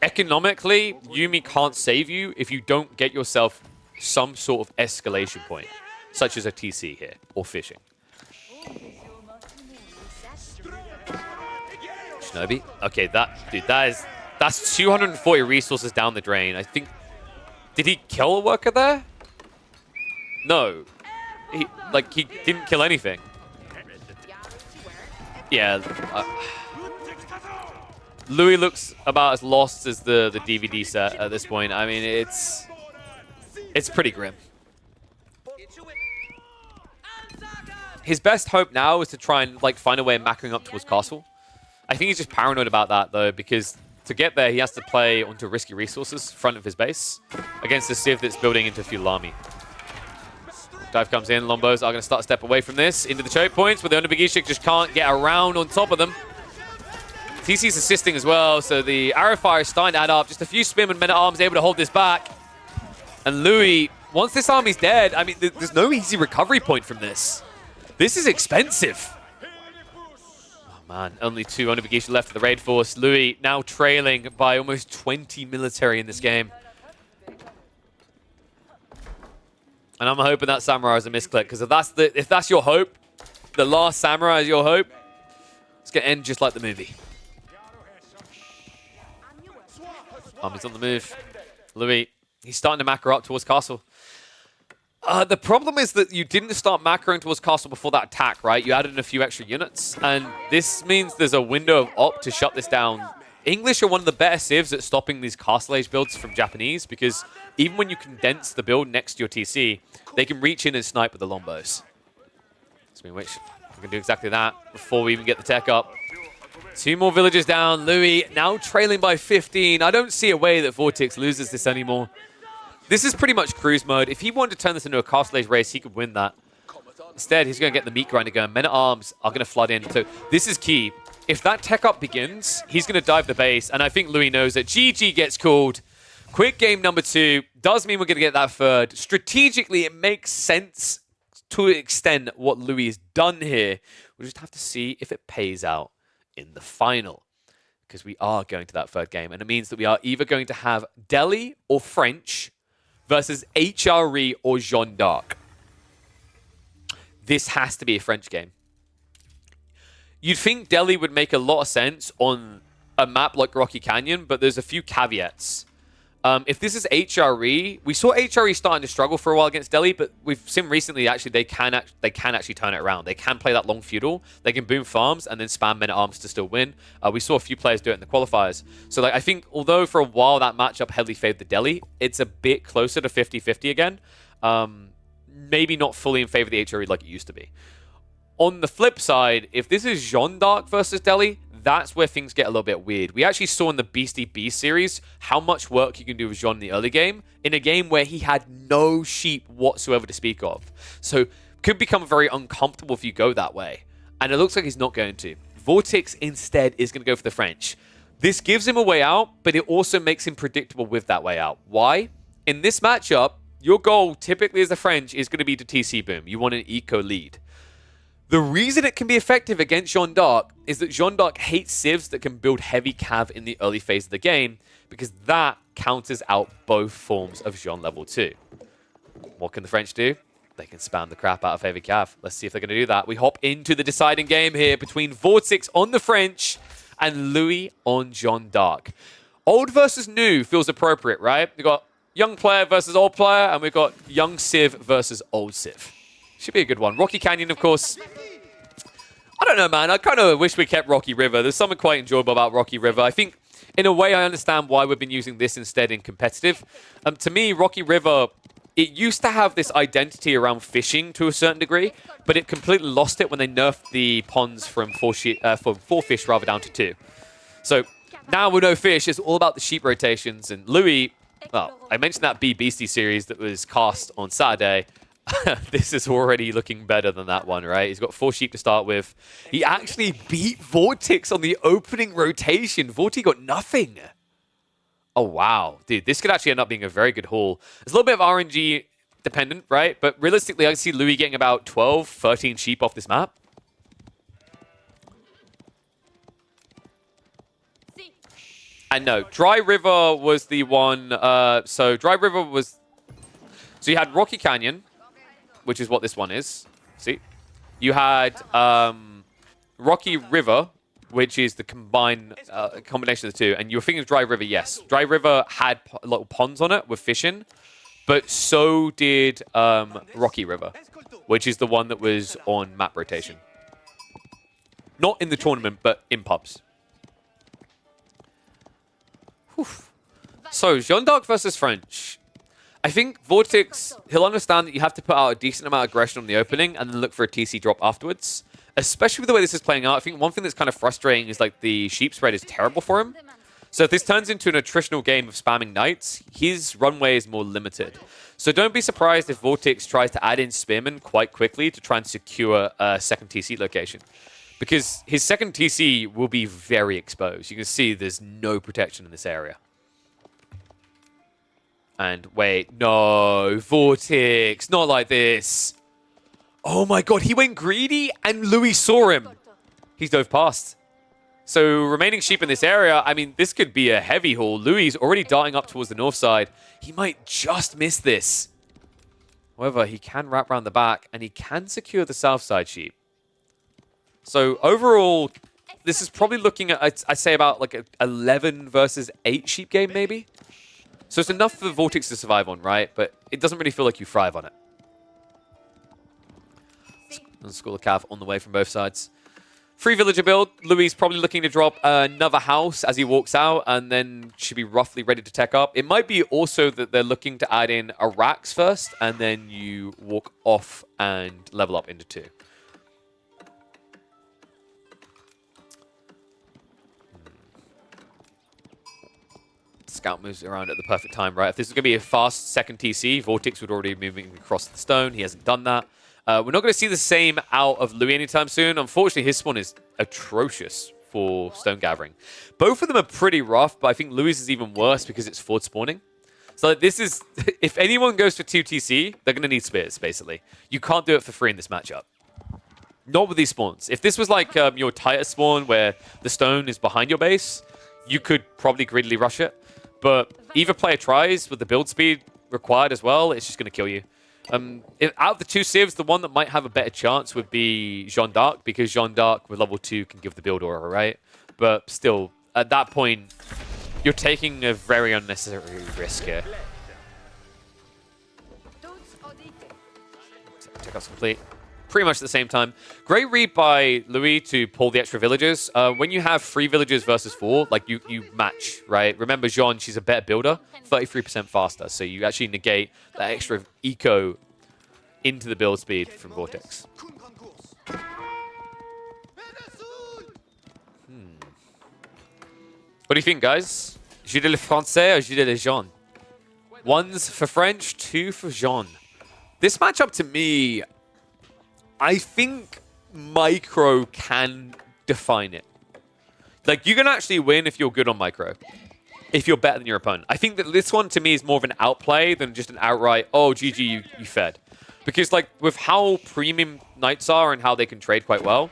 economically, Yumi can't save you if you don't get yourself some sort of escalation point, such as a TC here, or fishing. Shinobi? Okay, that's 240 resources down the drain. I think, did he kill a worker there? No. He didn't kill anything. Yeah. Louis looks about as lost as the DVD set at this point. I mean, it's pretty grim. His best hope now is to try and find a way of macroing up towards castle. I think he's just paranoid about that, though, because to get there, he has to play onto risky resources in front of his base against a civ that's building into feudal army. Dive comes in. Lombos are going to start a step away from this into the choke points, but the Onobagisha just can't get around on top of them. TC's assisting as well, so the arrow fire is starting to add up. Just a few spearmen, men-at-arms able to hold this back. And Louis, once this army's dead, I mean, there's no easy recovery point from this. This is expensive. Man, only 2 Onobagisha left of the raid force. Louis now trailing by almost 20 military in this game. And I'm hoping that Samurai is a misclick, because if that's your hope, the last Samurai is your hope, it's going to end just like the movie. Army's on the move. Louis, he's starting to macro up towards castle. The problem is that you didn't start macroing towards castle before that attack, right? You added in a few extra units, and this means there's a window of op to shut this down. English are one of the better civs at stopping these castle age builds from Japanese, because even when you condense the build next to your TC, they can reach in and snipe with the Lombos. Speaking of which, we can do exactly that before we even get the tech up. 2 more villages down. Louis now trailing by 15. I don't see a way that VortiX loses this anymore. This is pretty much cruise mode. If he wanted to turn this into a castle age race, he could win that. Instead, he's going to get the meat grinder going. Men-at-arms are going to flood in. So this is key. If that tech up begins, he's going to dive the base. And I think Louis knows that. GG gets called. Quick game number 2. Does mean we're going to get that third. Strategically, it makes sense to extend what Louis has done here. We'll just have to see if it pays out in the final, because we are going to that third game. And it means that we are either going to have Delhi or French versus HRE or Jeanne D'Arc. this has to be a French game. You'd think Delhi would make a lot of sense on a map like Rocky Canyon, but there's a few caveats. If this is HRE, we saw HRE starting to struggle for a while against Delhi, but we've seen recently actually they can actually turn it around. They can play that long feudal. They can boom farms and then spam men at arms to still win. We saw a few players do it in the qualifiers. So like I think although for a while that matchup heavily favored the Delhi, it's a bit closer to 50-50 again. Maybe not fully in favor of the HRE like it used to be. On the flip side, if this is Jeanne D'Arc versus Delhi, that's where things get a little bit weird. We actually saw in the Beastie Beast series how much work you can do with Jeanne in the early game, in a game where he had no sheep whatsoever to speak of. So, could become very uncomfortable if you go that way. And it looks like he's not going to. VortiX instead is going to go for the French. This gives him a way out, but it also makes him predictable with that way out. Why? In this matchup, your goal, typically as the French, is going to be to TC boom. You want an eco lead. The reason it can be effective against Jeanne D'Arc is that Jeanne D'Arc hates civs that can build heavy cav in the early phase of the game, because that counters out both forms of Jeanne level 2. What can the French do? They can spam the crap out of heavy cav. Let's see if they're going to do that. We hop into the deciding game here between VortiX on the French and Louis on Jeanne D'Arc. Old versus new feels appropriate, right? We've got young player versus old player, and we've got young civ versus old civ. Should be a good one. Rocky Canyon, of course. I don't know, man. I kind of wish we kept Rocky River. There's something quite enjoyable about Rocky River. I think, in a way, I understand why we've been using this instead in competitive. To me, Rocky River, it used to have this identity around fishing to a certain degree, but it completely lost it when they nerfed the ponds from four fish rather down to 2. So now with no fish, it's all about the sheep rotations. And Louis, well, I mentioned that Beastie series that was cast on Saturday. This is already looking better than that one, right? He's got 4 sheep to start with. He actually beat VortiX on the opening rotation. VortiX got nothing. Oh, wow. Dude, this could actually end up being a very good haul. It's a little bit of RNG dependent, right? But realistically, I see Louis getting about 12, 13 sheep off this map. And no, Dry River was the one. So Dry River was... So you had Rocky Canyon, which is what this one is. See? You had Rocky River, which is the combination of the two. And you were thinking of Dry River, yes. Dry River had little ponds on it with fish in, but so did Rocky River, which is the one that was on map rotation. Not in the tournament, but in pubs. Whew. So, Jeanne D'Arc versus French. I think VortiX, he'll understand that you have to put out a decent amount of aggression on the opening and then look for a TC drop afterwards. Especially with the way this is playing out, I think one thing that's kind of frustrating is like the sheep spread is terrible for him. So if this turns into an attritional game of spamming knights, his runway is more limited. So don't be surprised if VortiX tries to add in spearmen quite quickly to try and secure a second TC location. Because his second TC will be very exposed. You can see there's no protection in this area. And wait, no, VortiX, not like this. Oh my god, he went greedy and Louis saw him. He's dove past. So remaining sheep in this area, I mean, this could be a heavy haul. Louis is already darting up towards the north side. He might just miss this. However, he can wrap around the back and he can secure the south side sheep. So overall, this is probably looking at, I'd say about like an 11 versus 8 sheep game maybe. So it's enough for VortiX to survive on, right? But it doesn't really feel like you thrive on it. School of Cav on the way from both sides. Free villager build. Louis is probably looking to drop another house as he walks out and then should be roughly ready to tech up. It might be also that they're looking to add in a racks first and then you walk off and level up into 2. Scout moves around at the perfect time, right? If this is going to be a fast second TC, VortiX would already be moving across the stone. He hasn't done that. We're not going to see the same out of Louis anytime soon. Unfortunately, his spawn is atrocious for stone gathering. Both of them are pretty rough, but I think Louis is even worse because it's forward spawning. So this is, if anyone goes for 2 TC, they're going to need spears, basically. You can't do it for free in this matchup. Not with these spawns. If this was like your tighter spawn where the stone is behind your base, you could probably greedily rush it. But either player tries with the build speed required as well, it's just going to kill you. Out of the two civs, the one that might have a better chance would be Jeanne D'Arc, because Jeanne D'Arc with level 2 can give the build aura, right? But still, at that point, you're taking a very unnecessary risk here. Checkout's complete. Pretty much at the same time. Great read by Louis to pull the extra villagers. When you have 3 villagers versus 4, like you match, right? Remember, Jeanne, she's a better builder, 33% faster. So you actually negate that extra eco into the build speed from VortiX. What do you think, guys? Jeu de le français or jeu de le Jeanne? 1's for French, 2 for Jeanne. This matchup to me, I think micro can define it. Like, you can actually win if you're good on micro, if you're better than your opponent. I think that this one, to me, is more of an outplay than just an outright, oh, GG, you fed. Because, like, with how premium knights are and how they can trade quite well,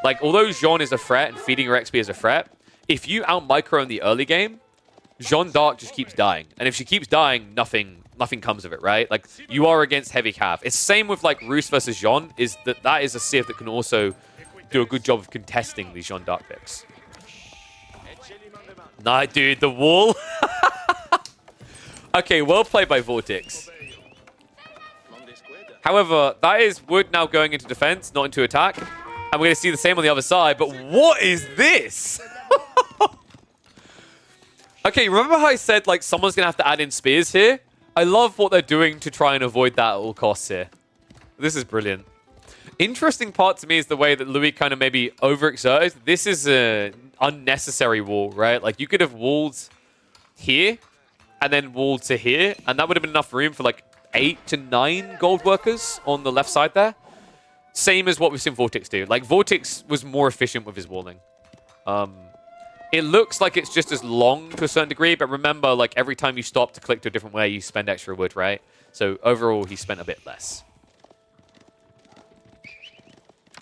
like, although Jeanne is a threat and feeding her XP is a threat, if you out-micro in the early game, Jeanne D'Arc just keeps dying. And if she keeps dying, nothing comes of it, right? Like, you are against heavy cav. It's same with, like, Roos versus Jeanne, is that is a civ that can also do a good job of contesting these Jeanne D'Arc picks. Nah, dude, the wall. Okay, well played by VortiX. However, that is Wood now going into defense, not into attack. And we're going to see the same on the other side. But what is this? Okay, remember how I said, like, someone's going to have to add in spears here? I love what they're doing to try and avoid that at all costs here. This is brilliant. Interesting part to me is the way that Louis kind of maybe overexerted. This is an unnecessary wall, right? Like, you could have walled here and then walled to here, and that would have been enough room for, like, 8 to 9 gold workers on the left side there. Same as what we've seen VortiX do. Like, VortiX was more efficient with his walling. It looks like it's just as long to a certain degree, but remember, like, every time you stop to click to a different way, you spend extra wood, right? So overall, he spent a bit less.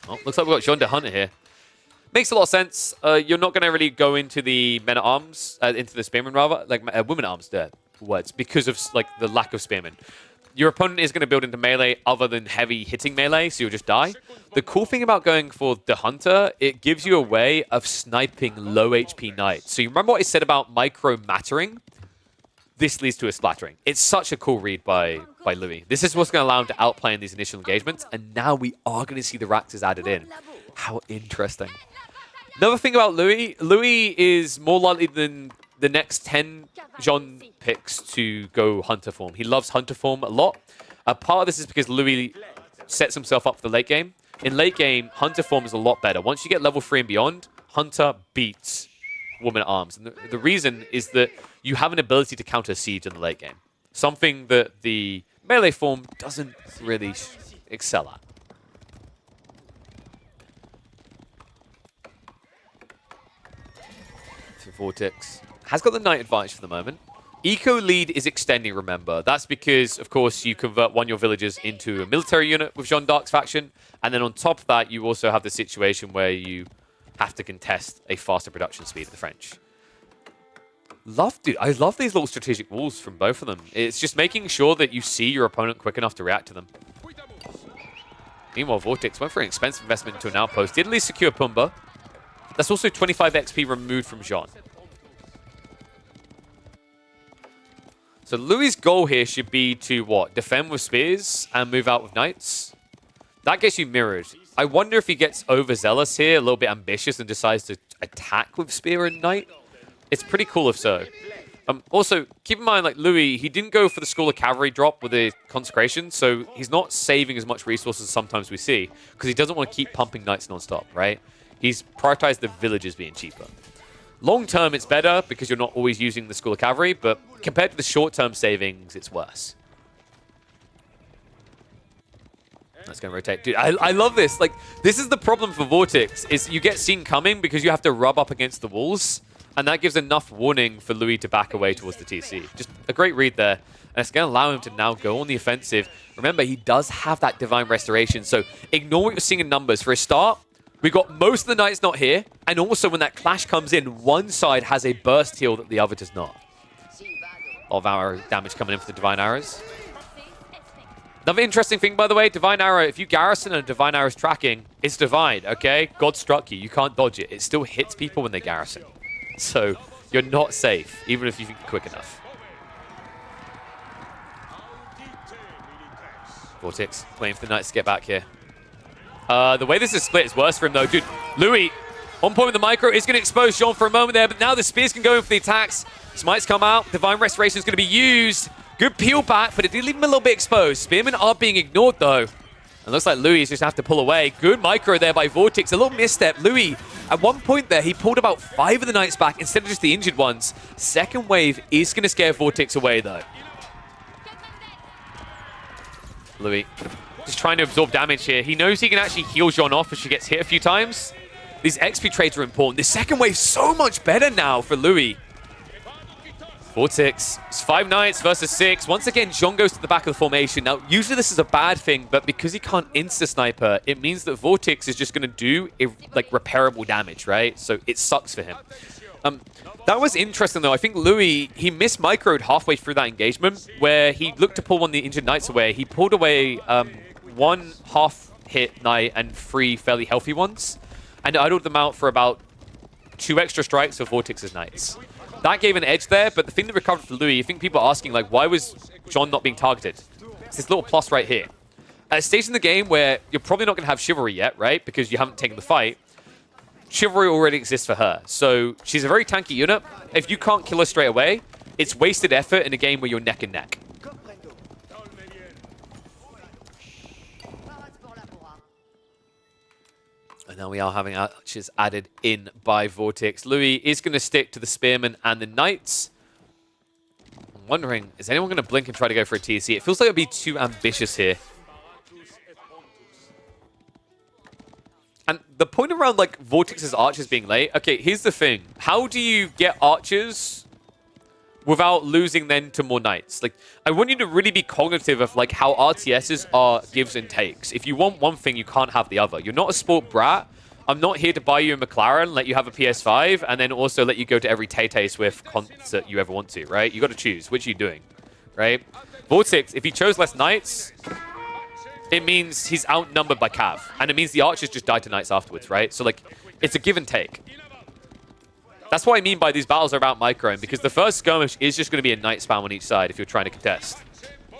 Oh, looks like we've got Jeanne D'Arc here. Makes a lot of sense. You're not going to really go into the men-at-arms, into the spearmen, rather, like women-at-arms, words, because of, like, the lack of spearmen. Your opponent is going to build into melee other than heavy hitting melee, so you'll just die. The cool thing about going for the Hunter, it gives you a way of sniping low HP knights. So you remember what I said about micro mattering? This leads to a splattering. It's such a cool read by Louis. This is what's going to allow him to outplay in these initial engagements, and now we are going to see the Raxes added in. How interesting. Another thing about Louis is more likely than the next 10 Jeanne picks to go Hunter form. He loves Hunter form a lot. Part of this is because Louis sets himself up for the late game. In late game, Hunter form is a lot better. Once you get level 3 and beyond, Hunter beats Woman at Arms. And the reason is that you have an ability to counter siege in the late game. Something that the melee form doesn't really excel at. For VortiX. Has got the knight advantage for the moment. Eco lead is extending, remember. That's because, of course, you convert one of your villagers into a military unit with Jeanne D'Arc's faction. And then on top of that, you also have the situation where you have to contest a faster production speed of the French. Dude, I love these little strategic walls from both of them. It's just making sure that you see your opponent quick enough to react to them. Meanwhile, VortiX went for an expensive investment into an outpost. Did at least secure Pumba. That's also 25 XP removed from Jeanne. So Louis' goal here should be to, what? Defend with spears and move out with knights? That gets you mirrored. I wonder if he gets overzealous here, a little bit ambitious, and decides to attack with spear and knight. It's pretty cool if so. Also, keep in mind, like, Louis, he didn't go for the School of Cavalry drop with the Consecration, so he's not saving as much resources as sometimes we see, because he doesn't want to keep pumping knights non-stop, right? He's prioritized the villagers being cheaper. Long term, it's better because you're not always using the School of Cavalry, but compared to the short-term savings, it's worse. That's going to rotate. Dude, I love this. Like, this is the problem for VortiX, is you get seen coming because you have to rub up against the walls, and that gives enough warning for Louis to back away towards the TC. Just a great read there. And it's going to allow him to now go on the offensive. Remember, he does have that Divine Restoration, so ignore what you're seeing in numbers. For a start, we got most of the knights not here, and also when that clash comes in, one side has a burst heal that the other does not. A lot of arrow damage coming in for the Divine Arrows. Another interesting thing, by the way, Divine Arrow, if you garrison and a Divine Arrow's tracking, it's divine, okay? God struck you. You can't dodge it. It still hits people when they garrison. So you're not safe, even if you think you're quick enough. VortiX waiting for the Knights to get back here. The way this is split is worse for him, though. Dude, Louis, on point with the micro, is going to expose Jeanne for a moment there, but now the spears can go in for the attacks. Smites come out. Divine Restoration is going to be used. Good peel back, but it did leave him a little bit exposed. Spearmen are being ignored, though. It looks like Louis just have to pull away. Good micro there by VortiX. A little misstep. Louis, at one point there, he pulled about 5 of the Knights back instead of just the injured ones. Second wave is going to scare VortiX away, though. Louis just trying to absorb damage here. He knows he can actually heal Jeanne off if she gets hit a few times. These XP trades are important. The second wave's so much better now for Louis. VortiX, it's 5 Knights versus 6. Once again, Jeanne goes to the back of the formation. Now, usually this is a bad thing, but because he can't insta-sniper, it means that VortiX is just going to do, like, repairable damage, right? So it sucks for him. That was interesting, though. I think Louis, he microed halfway through that engagement, where he looked to pull one of the injured Knights away. He pulled away 1 half-hit Knight and 3 fairly healthy ones, and idled them out for about 2 extra strikes for VortiX's Knights. That gave an edge there, but the thing that recovered for Louis, I think people are asking, like, why was Jeanne not being targeted? It's this little plus right here. At a stage in the game where you're probably not going to have Chivalry yet, right? Because you haven't taken the fight. Chivalry already exists for her. So she's a very tanky unit. If you can't kill her straight away, it's wasted effort in a game where you're neck and neck. And now we are having archers added in by VortiX. Louis is going to stick to the Spearmen and the Knights. I'm wondering, is anyone going to blink and try to go for a TC? It feels like it would be too ambitious here. And the point around, like, VortiX's archers being late, okay, here's the thing. How do you get archers without losing then to more Knights? Like, I want you to really be cognitive of, like, how RTSs are gives and takes. If you want one thing, you can't have the other. You're not a sport brat. I'm not here to buy you a McLaren, let you have a PS5, and then also let you go to every Tay-Tay Swift concert you ever want to, right? You got to choose. Which are you doing, right? VortiX, if he chose less Knights, it means he's outnumbered by Cav. And it means the archers just die to Knights afterwards, right? So, like, it's a give and take. That's what I mean by these battles are about microing, because the first skirmish is just going to be a Knight spam on each side if you're trying to contest.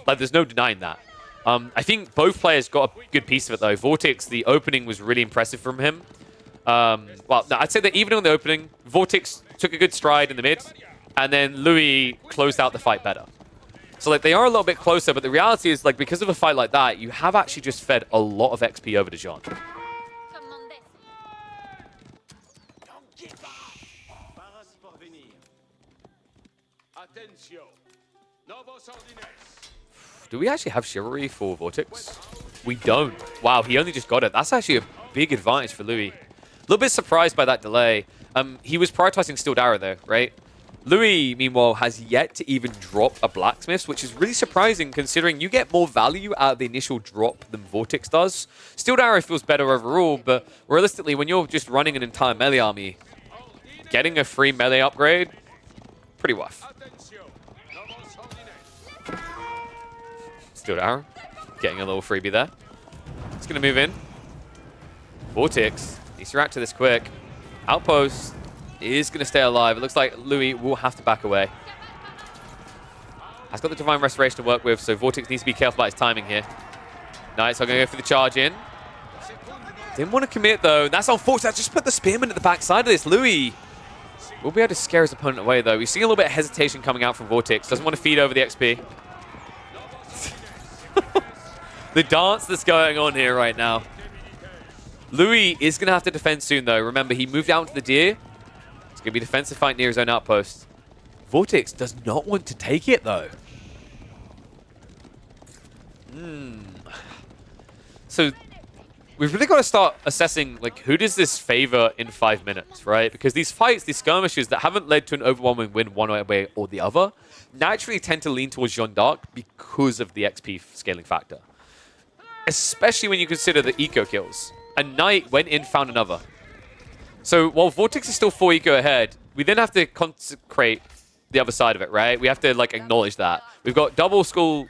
Like, there's no denying that. I think both players got a good piece of it, though. VortiX, the opening was really impressive from him. Well, no, I'd say that even on the opening, VortiX took a good stride in the mid, and then Louis closed out the fight better. So, like, they are a little bit closer, but the reality is, like, because of a fight like that, you have actually just fed a lot of XP over to Jeanne. Do we actually have Chivalry for VortiX? We don't. Wow, he only just got it. That's actually a big advantage for Louis. A little bit surprised by that delay. He was prioritizing Steel Arrow, though, right? Louis, meanwhile, has yet to even drop a Blacksmith, which is really surprising considering you get more value out of the initial drop than VortiX does. Steel Arrow feels better overall, but realistically, when you're just running an entire melee army, getting a free melee upgrade, pretty rough. Steel Arrow, getting a little freebie there. It's going to move in. VortiX needs to react to this quick. Outpost is going to stay alive. It looks like Louis will have to back away. Has got the Divine Restoration to work with, so VortiX needs to be careful about his timing here. Nice, I'm going to go for the charge in. Didn't want to commit, though. That's unfortunate. I just put the Spearman at the back side of this. Louis will be able to scare his opponent away, though. We've seen a little bit of hesitation coming out from VortiX. Doesn't want to feed over the XP. The dance that's going on here right now. Louis is going to have to defend soon, though. Remember, he moved out into the deer. It's going to be a defensive fight near his own outpost. VortiX does not want to take it, though. So we've really got to start assessing, like, who does this favor in 5 minutes, right? Because these fights, these skirmishes that haven't led to an overwhelming win one way or the other, naturally tend to lean towards Jeanne D'Arc because of the XP scaling factor. Especially when you consider the eco kills. A Knight went in, found another. So while VortiX is still 4 eco ahead, we then have to consecrate the other side of it, right? We have to, like, acknowledge that. We've got double skull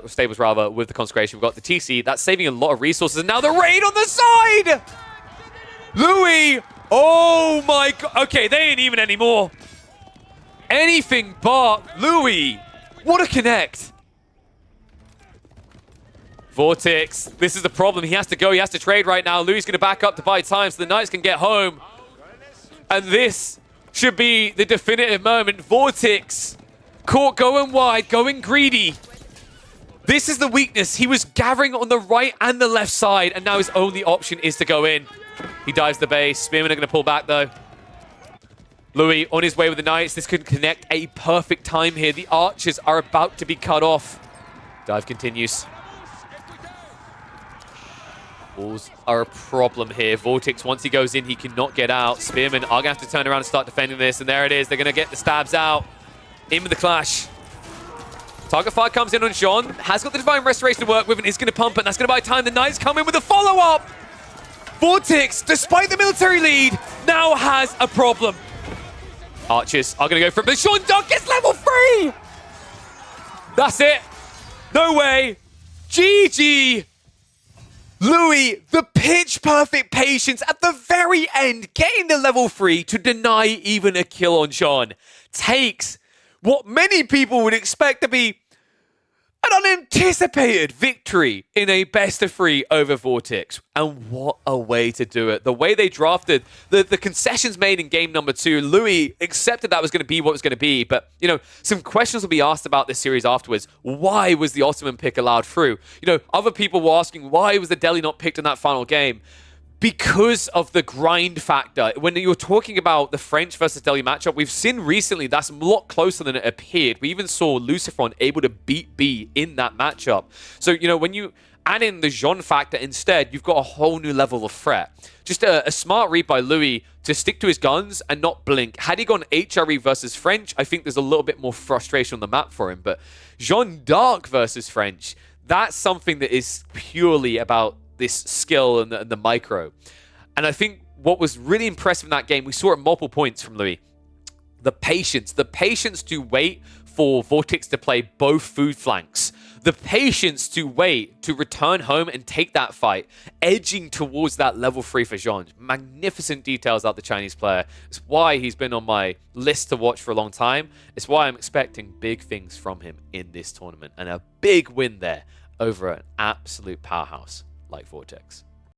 stables rather, with the consecration. We've got the TC. That's saving a lot of resources. And now the raid on the side! Louis! Oh my god. Okay, they ain't even anymore. Anything but Louis. What a connect. VortiX, this is the problem. He has to go. He has to trade right now. Louis going to back up to buy time so the Knights can get home. And this should be the definitive moment. VortiX caught going wide, going greedy. This is the weakness. He was gathering on the right and the left side, and now his only option is to go in. He dives the base. Spearmen are going to pull back, though. Louis on his way with the Knights. This could connect a perfect time here. The archers are about to be cut off. Dive continues. Walls are a problem here. VortiX, once he goes in, he cannot get out. Spearmen are going to have to turn around and start defending this. And there it is. They're going to get the stabs out. In with the clash. Target fire comes in on Jeanne. Has got the Divine Restoration to work with and is going to pump it. And that's going to buy time. The Knights come in with a follow-up. VortiX, despite the military lead, now has a problem. Archers are going to go for it. But Jeanne D'Arc gets level 3! That's it. No way. GG. Louis, the pitch-perfect patience at the very end, getting the level 3 to deny even a kill on Jeanne, takes what many people would expect to be an unanticipated victory in a best-of-3 over VortiX. And what a way to do it. The way they drafted, the concessions made in game number 2, Louis accepted that was going to be what it was going to be. But, you know, some questions will be asked about this series afterwards. Why was the Ottoman pick allowed through? You know, other people were asking, why was the Delhi not picked in that final game? Because of the grind factor. When you're talking about the French versus Delhi matchup, we've seen recently that's a lot closer than it appeared. We even saw Lucifron able to beat B in that matchup. So, you know, when you add in the Jeanne factor instead, you've got a whole new level of threat. Just a smart read by Louis to stick to his guns and not blink. Had he gone HRE versus French, I think there's a little bit more frustration on the map for him. But Jeanne D'Arc versus French, that's something that is purely about this skill and the micro. And I think what was really impressive in that game, we saw at multiple points from Louis, the patience to wait for VortiX to play both food flanks, the patience to wait to return home and take that fight, edging towards that level 3 for Jeanne. Magnificent details out the Chinese player. It's why he's been on my list to watch for a long time. It's why I'm expecting big things from him in this tournament, and a big win there over an absolute powerhouse like VortiX.